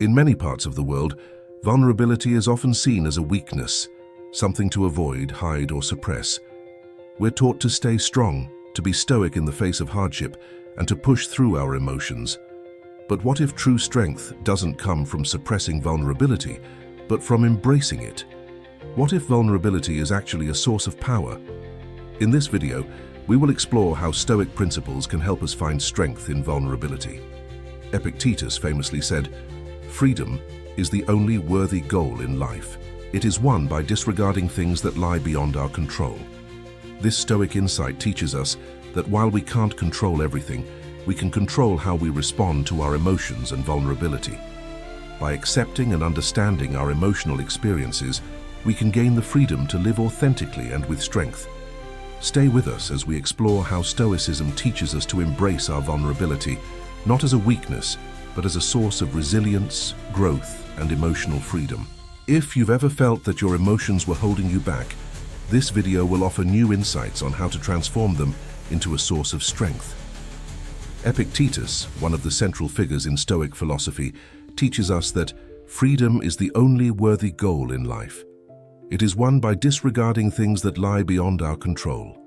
In many parts of the world, vulnerability is often seen as a weakness, something to avoid, hide, or suppress. We're taught to stay strong, to be stoic in the face of hardship, and to push through our emotions. But what if true strength doesn't come from suppressing vulnerability, but from embracing it? What if vulnerability is actually a source of power? In this video, we will explore how Stoic principles can help us find strength in vulnerability. Epictetus famously said, "Freedom is the only worthy goal in life. It is won by disregarding things that lie beyond our control." This Stoic insight teaches us that while we can't control everything, we can control how we respond to our emotions and vulnerability. By accepting and understanding our emotional experiences, we can gain the freedom to live authentically and with strength. Stay with us as we explore how Stoicism teaches us to embrace our vulnerability, not as a weakness, but as a source of resilience, growth, and emotional freedom. If you've ever felt that your emotions were holding you back, this video will offer new insights on how to transform them into a source of strength. Epictetus, one of the central figures in Stoic philosophy, teaches us that freedom is the only worthy goal in life. It is won by disregarding things that lie beyond our control.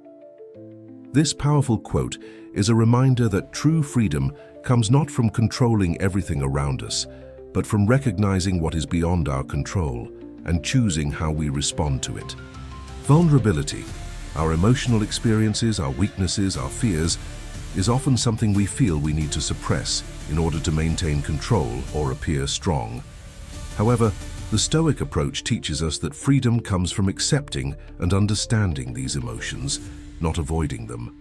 This powerful quote is a reminder that true freedom comes not from controlling everything around us, but from recognizing what is beyond our control and choosing how we respond to it. Vulnerability, our emotional experiences, our weaknesses, our fears, is often something we feel we need to suppress in order to maintain control or appear strong. However, the Stoic approach teaches us that freedom comes from accepting and understanding these emotions, not avoiding them.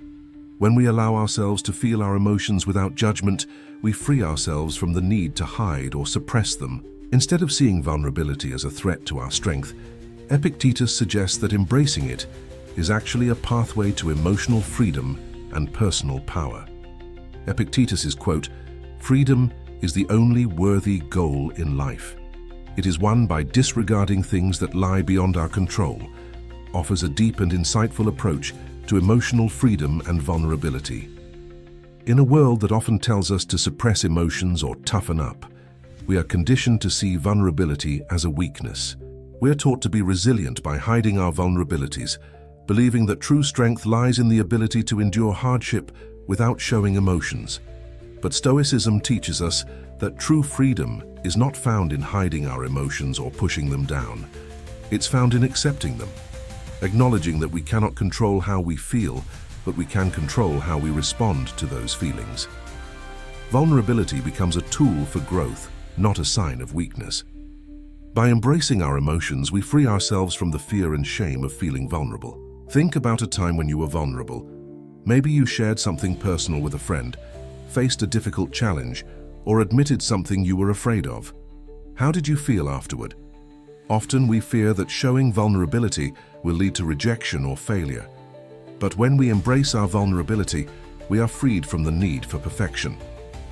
When we allow ourselves to feel our emotions without judgment, we free ourselves from the need to hide or suppress them. Instead of seeing vulnerability as a threat to our strength, Epictetus suggests that embracing it is actually a pathway to emotional freedom and personal power. Epictetus's quote, "Freedom is the only worthy goal in life. It is won by disregarding things that lie beyond our control," offers a deep and insightful approach to emotional freedom and vulnerability. In a world that often tells us to suppress emotions or toughen up, we are conditioned to see vulnerability as a weakness. We are taught to be resilient by hiding our vulnerabilities, believing that true strength lies in the ability to endure hardship without showing emotions. But Stoicism teaches us that true freedom is not found in hiding our emotions or pushing them down. It's found in accepting them, acknowledging that we cannot control how we feel, but we can control how we respond to those feelings. Vulnerability becomes a tool for growth, not a sign of weakness. By embracing our emotions, we free ourselves from the fear and shame of feeling vulnerable. Think about a time when you were vulnerable. Maybe you shared something personal with a friend, faced a difficult challenge, or admitted something you were afraid of. How did you feel afterward? Often we fear that showing vulnerability will lead to rejection or failure. But when we embrace our vulnerability, we are freed from the need for perfection,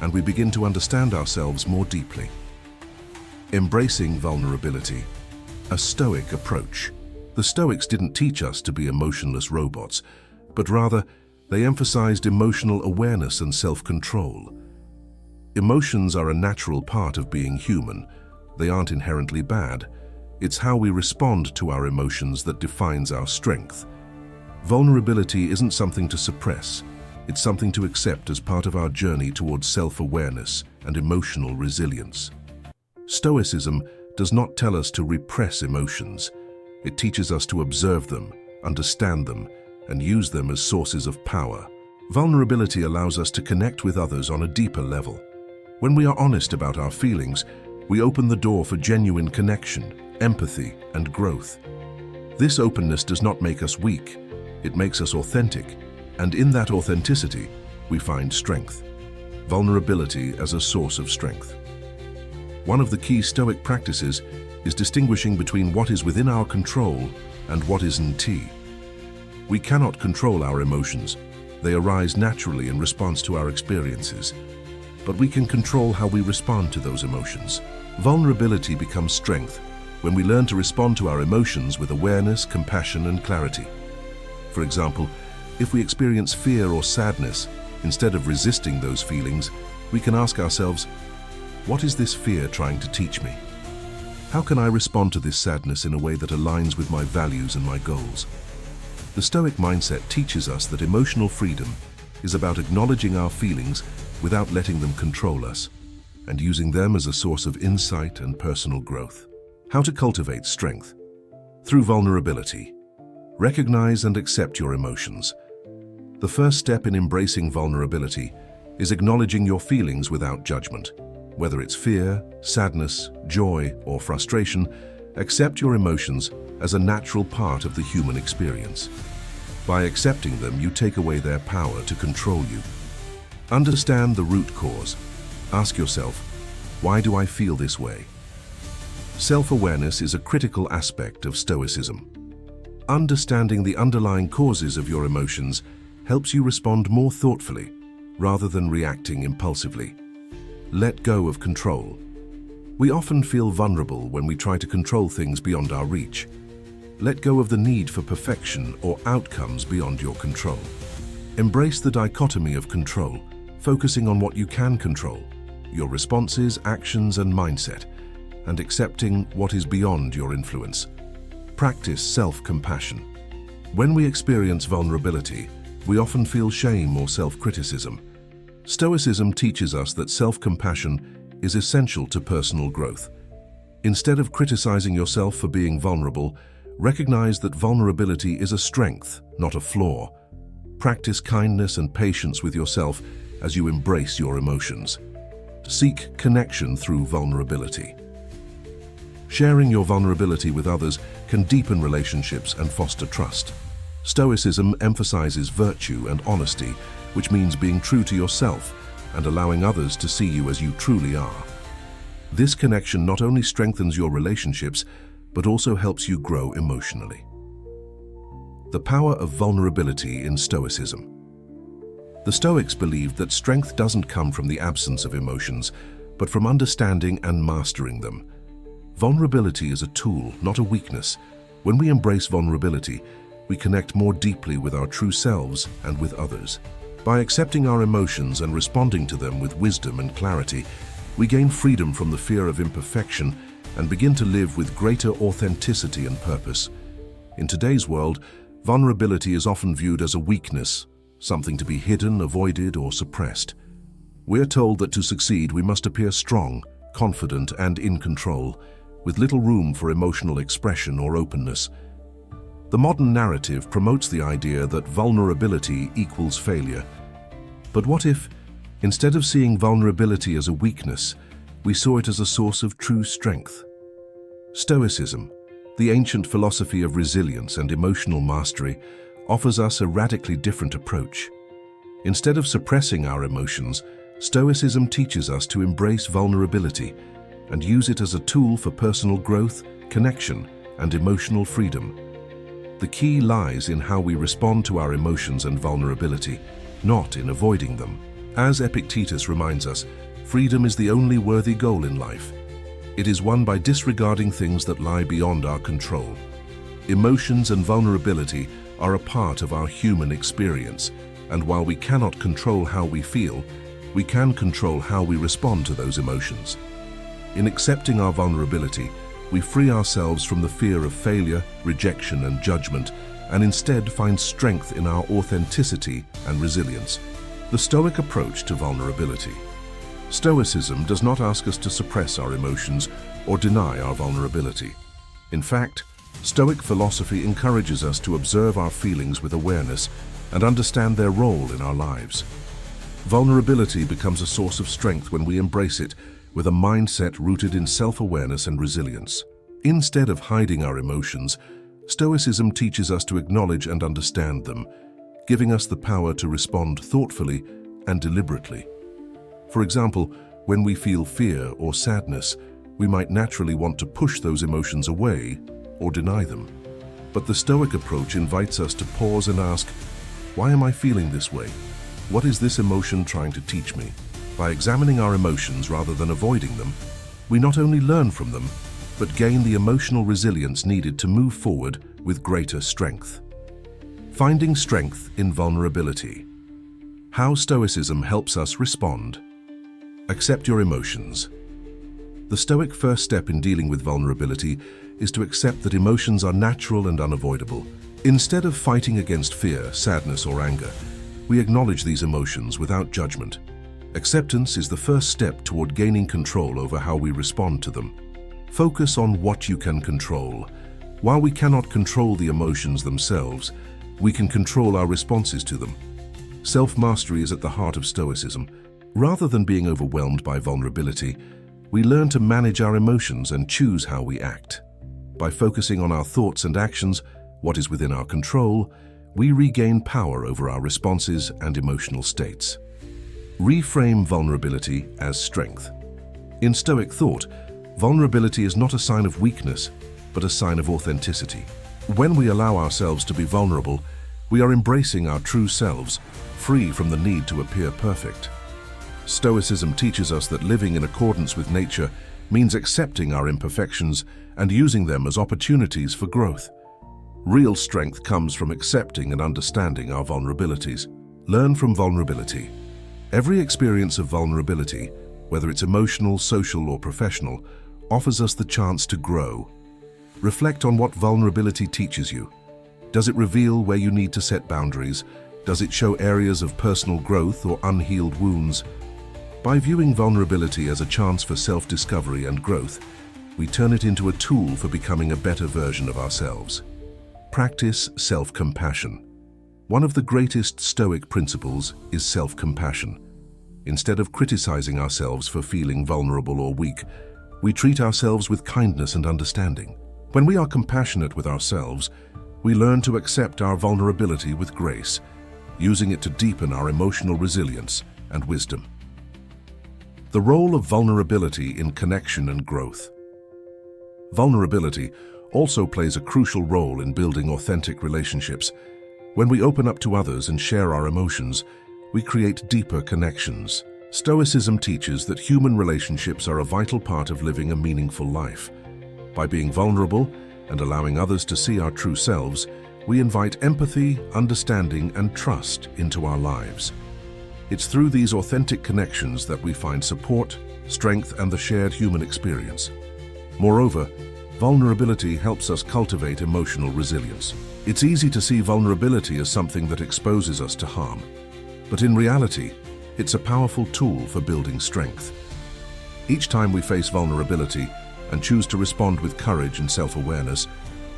and we begin to understand ourselves more deeply. Embracing vulnerability, a Stoic approach. The Stoics didn't teach us to be emotionless robots, but rather they emphasized emotional awareness and self-control. Emotions are a natural part of being human. They aren't inherently bad. It's how we respond to our emotions that defines our strength. Vulnerability isn't something to suppress. It's something to accept as part of our journey towards self-awareness and emotional resilience. Stoicism does not tell us to repress emotions. It teaches us to observe them, understand them, and use them as sources of power. Vulnerability allows us to connect with others on a deeper level. When we are honest about our feelings, we open the door for genuine connection, empathy, and growth. This openness does not make us weak. It makes us authentic, and in that authenticity, we find strength. Vulnerability as a source of strength. One of the key Stoic practices is distinguishing between what is within our control and what isn't. We cannot control our emotions. They arise naturally in response to our experiences. But we can control how we respond to those emotions. Vulnerability becomes strength when we learn to respond to our emotions with awareness, compassion, and clarity. For example, if we experience fear or sadness, instead of resisting those feelings, we can ask ourselves, What is this fear trying to teach me? How can I respond to this sadness in a way that aligns with my values and my goals? The Stoic mindset teaches us that emotional freedom is about acknowledging our feelings without letting them control us, and using them as a source of insight and personal growth. How to cultivate strength? Through vulnerability. Recognize and accept your emotions. The first step in embracing vulnerability is acknowledging your feelings without judgment. Whether it's fear, sadness, joy, or frustration, accept your emotions as a natural part of the human experience. By accepting them, you take away their power to control you. Understand the root cause. Ask yourself, why do I feel this way? Self-awareness is a critical aspect of Stoicism. Understanding the underlying causes of your emotions helps you respond more thoughtfully, rather than reacting impulsively. Let go of control. We often feel vulnerable when we try to control things beyond our reach. Let go of the need for perfection or outcomes beyond your control. Embrace the dichotomy of control, focusing on what you can control, your responses, actions, and mindset, and accepting what is beyond your influence. Practice self-compassion. When we experience vulnerability, we often feel shame or self-criticism. Stoicism teaches us that self-compassion is essential to personal growth. Instead of criticizing yourself for being vulnerable, recognize that vulnerability is a strength, not a flaw. Practice kindness and patience with yourself as you embrace your emotions. Seek connection through vulnerability. Sharing your vulnerability with others can deepen relationships and foster trust. Stoicism emphasizes virtue and honesty, which means being true to yourself and allowing others to see you as you truly are. This connection not only strengthens your relationships, but also helps you grow emotionally. The power of vulnerability in Stoicism. The Stoics believed that strength doesn't come from the absence of emotions, but from understanding and mastering them. Vulnerability is a tool, not a weakness. When we embrace vulnerability, we connect more deeply with our true selves and with others. By accepting our emotions and responding to them with wisdom and clarity, we gain freedom from the fear of imperfection and begin to live with greater authenticity and purpose. In today's world, vulnerability is often viewed as a weakness, something to be hidden, avoided, or suppressed. We're told that to succeed, we must appear strong, confident, and in control, with little room for emotional expression or openness. The modern narrative promotes the idea that vulnerability equals failure. But what if, instead of seeing vulnerability as a weakness, we saw it as a source of true strength? Stoicism, the ancient philosophy of resilience and emotional mastery, offers us a radically different approach. Instead of suppressing our emotions, Stoicism teaches us to embrace vulnerability and use it as a tool for personal growth, connection, and emotional freedom. The key lies in how we respond to our emotions and vulnerability, not in avoiding them. As Epictetus reminds us, freedom is the only worthy goal in life. It is won by disregarding things that lie beyond our control. Emotions and vulnerability are a part of our human experience, and while we cannot control how we feel, we can control how we respond to those emotions. In accepting our vulnerability, we free ourselves from the fear of failure, rejection, and judgment, and instead find strength in our authenticity and resilience. The Stoic approach to vulnerability. Stoicism does not ask us to suppress our emotions or deny our vulnerability. In fact, Stoic philosophy encourages us to observe our feelings with awareness and understand their role in our lives. Vulnerability becomes a source of strength when we embrace it with a mindset rooted in self-awareness and resilience. Instead of hiding our emotions, Stoicism teaches us to acknowledge and understand them, giving us the power to respond thoughtfully and deliberately. For example, when we feel fear or sadness, we might naturally want to push those emotions away or deny them. But the Stoic approach invites us to pause and ask, why am I feeling this way? What is this emotion trying to teach me? By examining our emotions rather than avoiding them, we not only learn from them, but gain the emotional resilience needed to move forward with greater strength. Finding strength in vulnerability. How Stoicism helps us respond. Accept your emotions. The Stoic first step in dealing with vulnerability is to accept that emotions are natural and unavoidable. Instead of fighting against fear, sadness, or anger, we acknowledge these emotions without judgment. Acceptance is the first step toward gaining control over how we respond to them. Focus on what you can control. While we cannot control the emotions themselves, we can control our responses to them. Self-mastery is at the heart of Stoicism. Rather than being overwhelmed by vulnerability, we learn to manage our emotions and choose how we act. By focusing on our thoughts and actions, what is within our control, we regain power over our responses and emotional states. Reframe vulnerability as strength. In Stoic thought, vulnerability is not a sign of weakness, but a sign of authenticity. When we allow ourselves to be vulnerable, we are embracing our true selves, free from the need to appear perfect. Stoicism teaches us that living in accordance with nature means accepting our imperfections and using them as opportunities for growth. Real strength comes from accepting and understanding our vulnerabilities. Learn from vulnerability. Every experience of vulnerability, whether it's emotional, social, or professional, offers us the chance to grow. Reflect on what vulnerability teaches you. Does it reveal where you need to set boundaries? Does it show areas of personal growth or unhealed wounds? By viewing vulnerability as a chance for self-discovery and growth, we turn it into a tool for becoming a better version of ourselves. Practice self-compassion. One of the greatest Stoic principles is self-compassion. Instead of criticizing ourselves for feeling vulnerable or weak, we treat ourselves with kindness and understanding. When we are compassionate with ourselves, we learn to accept our vulnerability with grace, using it to deepen our emotional resilience and wisdom. The role of vulnerability in connection and growth. Vulnerability also plays a crucial role in building authentic relationships. When we open up to others and share our emotions, we create deeper connections. Stoicism teaches that human relationships are a vital part of living a meaningful life. By being vulnerable and allowing others to see our true selves, we invite empathy, understanding, and trust into our lives. It's through these authentic connections that we find support, strength, and the shared human experience. Moreover, vulnerability helps us cultivate emotional resilience. It's easy to see vulnerability as something that exposes us to harm, but in reality, it's a powerful tool for building strength. Each time we face vulnerability and choose to respond with courage and self-awareness,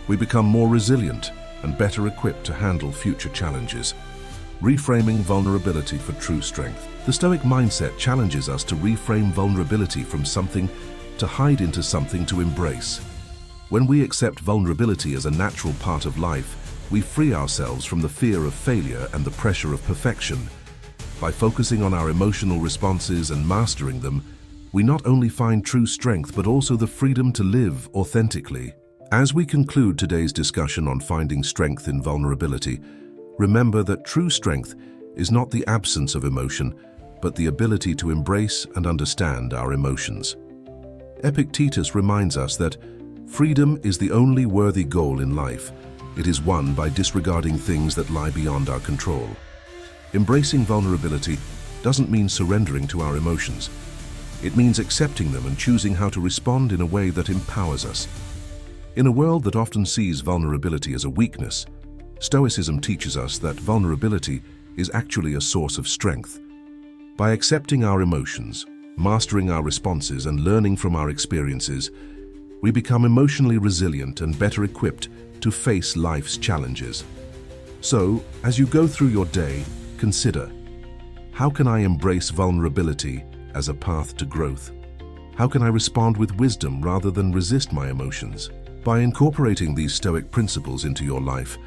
we become more resilient and better equipped to handle future challenges. Reframing vulnerability for true strength. The Stoic mindset challenges us to reframe vulnerability from something to hide into something to embrace. When we accept vulnerability as a natural part of life, we free ourselves from the fear of failure and the pressure of perfection. By focusing on our emotional responses and mastering them, we not only find true strength but also the freedom to live authentically. As we conclude today's discussion on finding strength in vulnerability, remember that true strength is not the absence of emotion, but the ability to embrace and understand our emotions. Epictetus reminds us that freedom is the only worthy goal in life. It is won by disregarding things that lie beyond our control. Embracing vulnerability doesn't mean surrendering to our emotions. It means accepting them and choosing how to respond in a way that empowers us. In a world that often sees vulnerability as a weakness, Stoicism teaches us that vulnerability is actually a source of strength. By accepting our emotions, mastering our responses, and learning from our experiences, we become emotionally resilient and better equipped to face life's challenges. So, as you go through your day, consider, how can I embrace vulnerability as a path to growth? How can I respond with wisdom rather than resist my emotions? By incorporating these Stoic principles into your life,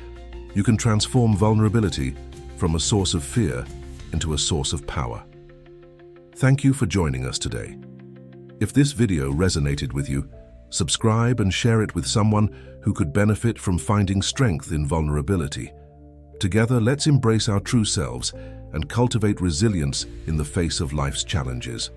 you can transform vulnerability from a source of fear into a source of power. Thank you for joining us today. If this video resonated with you, subscribe and share it with someone who could benefit from finding strength in vulnerability. Together, let's embrace our true selves and cultivate resilience in the face of life's challenges.